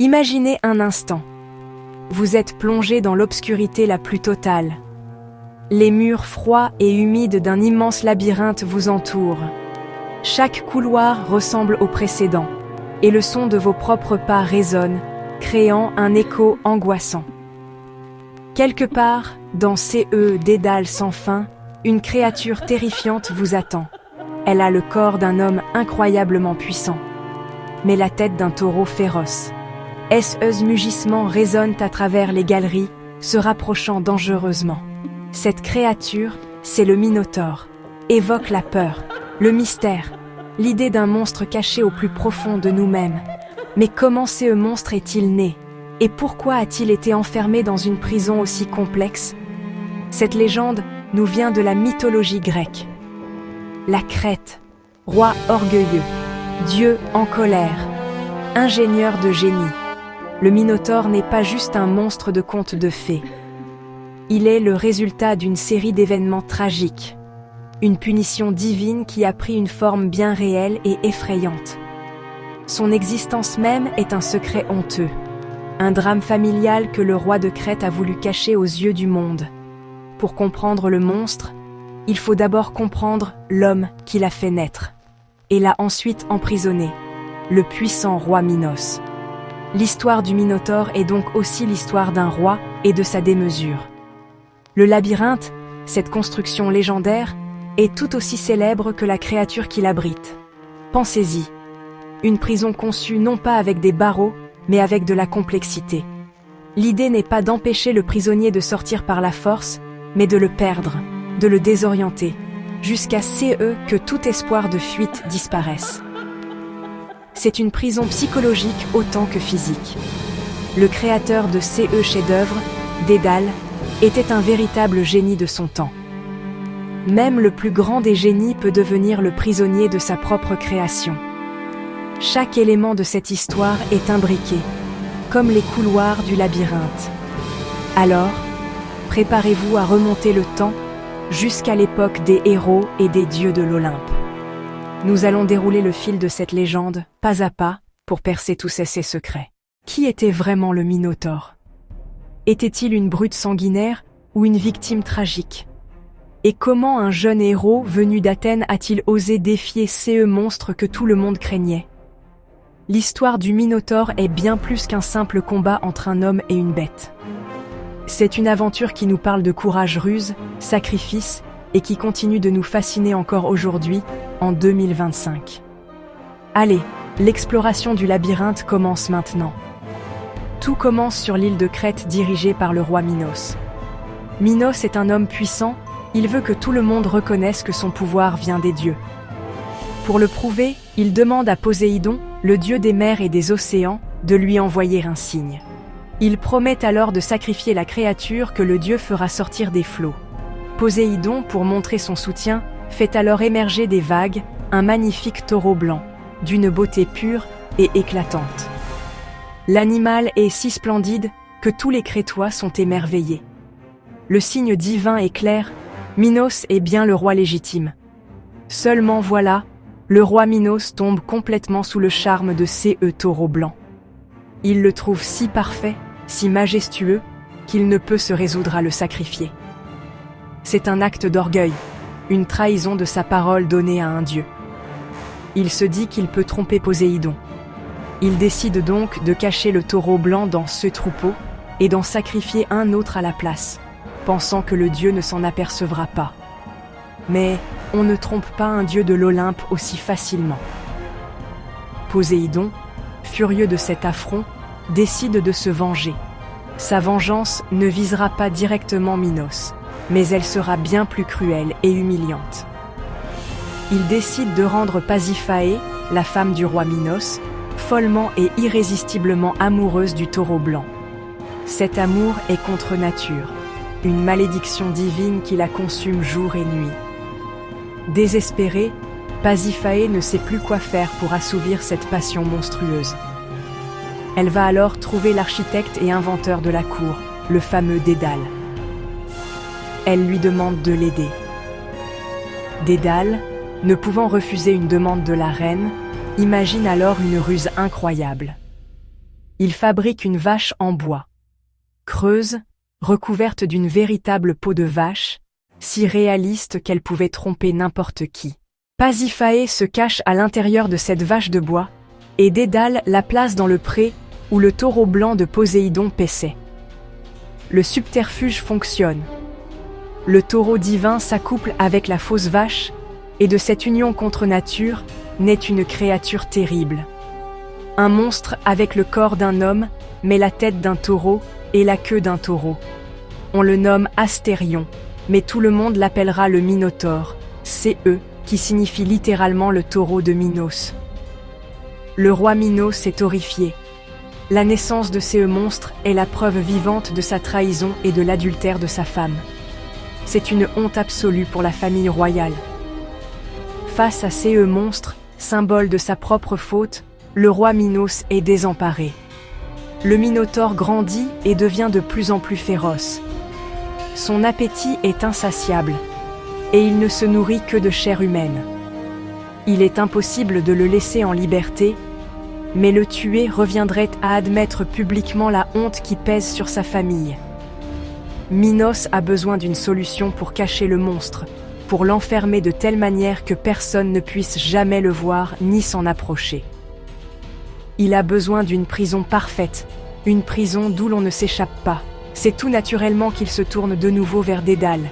Imaginez un instant. Vous êtes plongé dans l'obscurité la plus totale. Les murs froids et humides d'un immense labyrinthe vous entourent. Chaque couloir ressemble au précédent, et le son de vos propres pas résonne, créant un écho angoissant. Quelque part, dans Dédale sans fin, une créature terrifiante vous attend. Elle a le corps d'un homme incroyablement puissant, mais la tête d'un taureau féroce. Mugissements résonnent à travers les galeries, se rapprochant dangereusement. Cette créature, c'est le Minotaure, évoque la peur, le mystère, l'idée d'un monstre caché au plus profond de nous-mêmes. Mais comment ce monstre est-il né? Et pourquoi a-t-il été enfermé dans une prison aussi complexe? Cette légende nous vient de la mythologie grecque. La Crète, roi orgueilleux, dieu en colère, ingénieur de génie. Le Minotaure n'est pas juste un monstre de conte de fées. Il est le résultat d'une série d'événements tragiques. Une punition divine qui a pris une forme bien réelle et effrayante. Son existence même est un secret honteux. Un drame familial que le roi de Crète a voulu cacher aux yeux du monde. Pour comprendre le monstre, il faut d'abord comprendre l'homme qui l'a fait naître, et l'a ensuite emprisonné, le puissant roi Minos. L'histoire du Minotaure est donc aussi l'histoire d'un roi et de sa démesure. Le labyrinthe, cette construction légendaire, est tout aussi célèbre que la créature qui l'abrite. Pensez-y, une prison conçue non pas avec des barreaux, mais avec de la complexité. L'idée n'est pas d'empêcher le prisonnier de sortir par la force, mais de le perdre, de le désorienter, jusqu'à que tout espoir de fuite disparaisse. C'est une prison psychologique autant que physique. Le créateur de chef-d'œuvre, Dédale, était un véritable génie de son temps. Même le plus grand des génies peut devenir le prisonnier de sa propre création. Chaque élément de cette histoire est imbriqué, comme les couloirs du labyrinthe. Alors, préparez-vous à remonter le temps jusqu'à l'époque des héros et des dieux de l'Olympe. Nous allons dérouler le fil de cette légende, pas à pas, pour percer tous ses secrets. Qui était vraiment le Minotaure? Était-il une brute sanguinaire ou une victime tragique? Et comment un jeune héros venu d'Athènes a-t-il osé défier ces monstres que tout le monde craignait? L'histoire du Minotaure est bien plus qu'un simple combat entre un homme et une bête. C'est une aventure qui nous parle de courage, ruse, sacrifice, et qui continue de nous fasciner encore aujourd'hui, en 2025. Allez, l'exploration du labyrinthe commence maintenant. Tout commence sur l'île de Crète dirigée par le roi Minos. Minos est un homme puissant, il veut que tout le monde reconnaisse que son pouvoir vient des dieux. Pour le prouver, il demande à Poséidon, le dieu des mers et des océans, de lui envoyer un signe. Il promet alors de sacrifier la créature que le dieu fera sortir des flots. Poséidon, pour montrer son soutien, fait alors émerger des vagues un magnifique taureau blanc, d'une beauté pure et éclatante. L'animal est si splendide que tous les Crétois sont émerveillés. Le signe divin est clair, Minos est bien le roi légitime. Seulement voilà, le roi Minos tombe complètement sous le charme de taureau blanc. Il le trouve si parfait, si majestueux, qu'il ne peut se résoudre à le sacrifier. C'est un acte d'orgueil, une trahison de sa parole donnée à un dieu. Il se dit qu'il peut tromper Poséidon. Il décide donc de cacher le taureau blanc dans ce troupeau et d'en sacrifier un autre à la place, pensant que le dieu ne s'en apercevra pas. Mais on ne trompe pas un dieu de l'Olympe aussi facilement. Poséidon, furieux de cet affront, décide de se venger. Sa vengeance ne visera pas directement Minos, mais elle sera bien plus cruelle et humiliante. Il décide de rendre Pasiphae, la femme du roi Minos, follement et irrésistiblement amoureuse du taureau blanc. Cet amour est contre nature, une malédiction divine qui la consume jour et nuit. Désespérée, Pasiphae ne sait plus quoi faire pour assouvir cette passion monstrueuse. Elle va alors trouver l'architecte et inventeur de la cour, le fameux Dédale. Elle lui demande de l'aider. Dédale, ne pouvant refuser une demande de la reine, imagine alors une ruse incroyable. Il fabrique une vache en bois. Creuse, recouverte d'une véritable peau de vache, si réaliste qu'elle pouvait tromper n'importe qui. Pasiphae se cache à l'intérieur de cette vache de bois, et Dédale la place dans le pré où le taureau blanc de Poséidon paissait. Le subterfuge fonctionne. Le taureau divin s'accouple avec la fausse vache, et de cette union contre nature naît une créature terrible. Un monstre avec le corps d'un homme, mais la tête d'un taureau et la queue d'un taureau. On le nomme Astérion, mais tout le monde l'appellera le Minotaure, CE, qui signifie littéralement le taureau de Minos. Le roi Minos est horrifié. La naissance de ce monstre est la preuve vivante de sa trahison et de l'adultère de sa femme. C'est une honte absolue pour la famille royale. Face à ce monstre, symbole de sa propre faute, le roi Minos est désemparé. Le Minotaure grandit et devient de plus en plus féroce. Son appétit est insatiable, et il ne se nourrit que de chair humaine. Il est impossible de le laisser en liberté, mais le tuer reviendrait à admettre publiquement la honte qui pèse sur sa famille. Minos a besoin d'une solution pour cacher le monstre, pour l'enfermer de telle manière que personne ne puisse jamais le voir ni s'en approcher. Il a besoin d'une prison parfaite, une prison d'où l'on ne s'échappe pas. C'est tout naturellement qu'il se tourne de nouveau vers Dédale,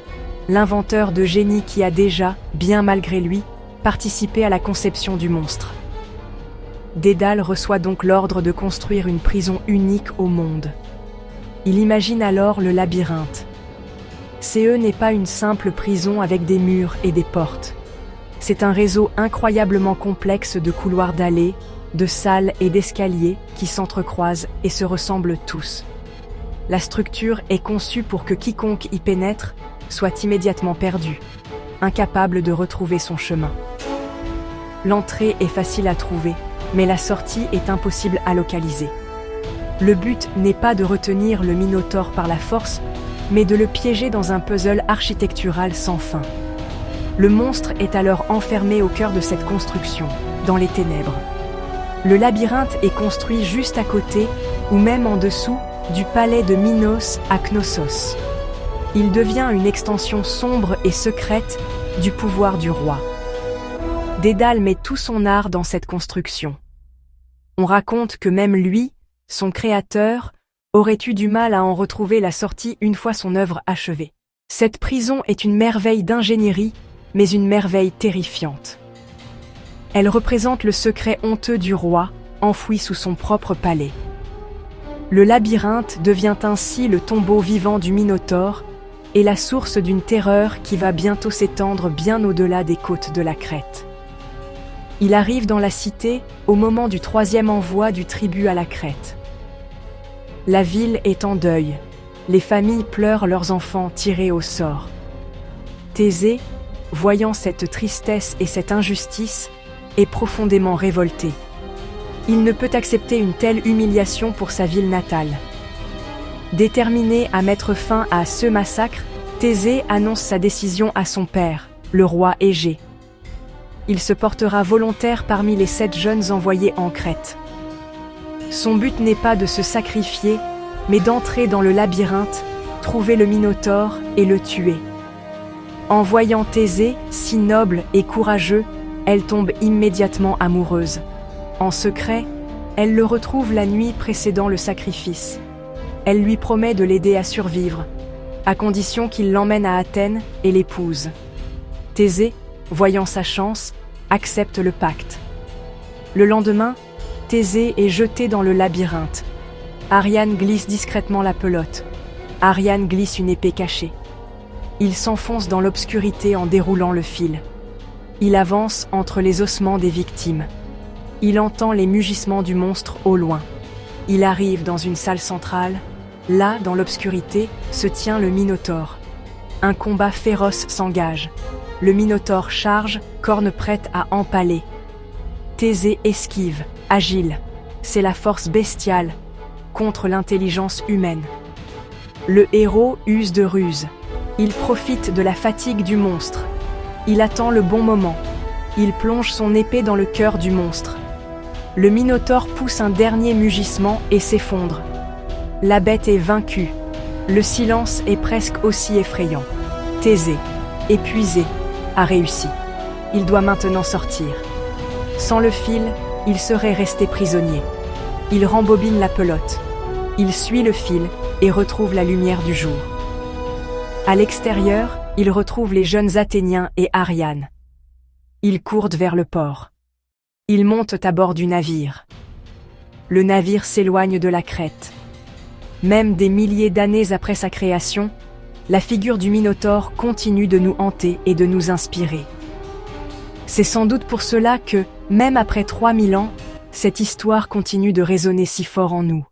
l'inventeur de génie qui a déjà, bien malgré lui, participé à la conception du monstre. Dédale reçoit donc l'ordre de construire une prison unique au monde. Il imagine alors le labyrinthe. CE n'est pas une simple prison avec des murs et des portes. C'est un réseau incroyablement complexe de couloirs d'allées, de salles et d'escaliers qui s'entrecroisent et se ressemblent tous. La structure est conçue pour que quiconque y pénètre soit immédiatement perdu, incapable de retrouver son chemin. L'entrée est facile à trouver, mais la sortie est impossible à localiser. Le but n'est pas de retenir le Minotaure par la force, mais de le piéger dans un puzzle architectural sans fin. Le monstre est alors enfermé au cœur de cette construction, dans les ténèbres. Le labyrinthe est construit juste à côté, ou même en dessous, du palais de Minos à Knossos. Il devient une extension sombre et secrète du pouvoir du roi. Dédale met tout son art dans cette construction. On raconte que même lui, son créateur, aurait eu du mal à en retrouver la sortie une fois son œuvre achevée. Cette prison est une merveille d'ingénierie, mais une merveille terrifiante. Elle représente le secret honteux du roi, enfoui sous son propre palais. Le labyrinthe devient ainsi le tombeau vivant du Minotaure et la source d'une terreur qui va bientôt s'étendre bien au-delà des côtes de la Crète. Il arrive dans la cité au moment du 3e envoi du tribut à la Crète. La ville est en deuil. Les familles pleurent leurs enfants tirés au sort. Thésée, voyant cette tristesse et cette injustice, est profondément révolté. Il ne peut accepter une telle humiliation pour sa ville natale. Déterminé à mettre fin à ce massacre, Thésée annonce sa décision à son père, le roi Égée. Il se portera volontaire parmi les 7 jeunes envoyés en Crète. Son but n'est pas de se sacrifier, mais d'entrer dans le labyrinthe, trouver le Minotaure et le tuer. En voyant Thésée, si noble et courageux, elle tombe immédiatement amoureuse. En secret, elle le retrouve la nuit précédant le sacrifice. Elle lui promet de l'aider à survivre, à condition qu'il l'emmène à Athènes et l'épouse. Thésée, voyant sa chance, accepte le pacte. Le lendemain, Thésée est jeté dans le labyrinthe. Ariane glisse discrètement la pelote. Ariane glisse une épée cachée. Il s'enfonce dans l'obscurité en déroulant le fil. Il avance entre les ossements des victimes. Il entend les mugissements du monstre au loin. Il arrive dans une salle centrale. Là, dans l'obscurité, se tient le Minotaure. Un combat féroce s'engage. Le Minotaure charge, corne prête à empaler. Thésée esquive, agile. C'est la force bestiale contre l'intelligence humaine. Le héros use de ruse. Il profite de la fatigue du monstre. Il attend le bon moment. Il plonge son épée dans le cœur du monstre. Le Minotaure pousse un dernier mugissement et s'effondre. La bête est vaincue. Le silence est presque aussi effrayant. Thésée, épuisé, a réussi. Il doit maintenant sortir. Sans le fil, il serait resté prisonnier. Il rembobine la pelote. Il suit le fil et retrouve la lumière du jour. À l'extérieur, il retrouve les jeunes Athéniens et Ariane. Ils courent vers le port. Ils montent à bord du navire. Le navire s'éloigne de la crête. Même des milliers d'années après sa création, la figure du Minotaure continue de nous hanter et de nous inspirer. C'est sans doute pour cela que, même après 3000 ans, cette histoire continue de résonner si fort en nous.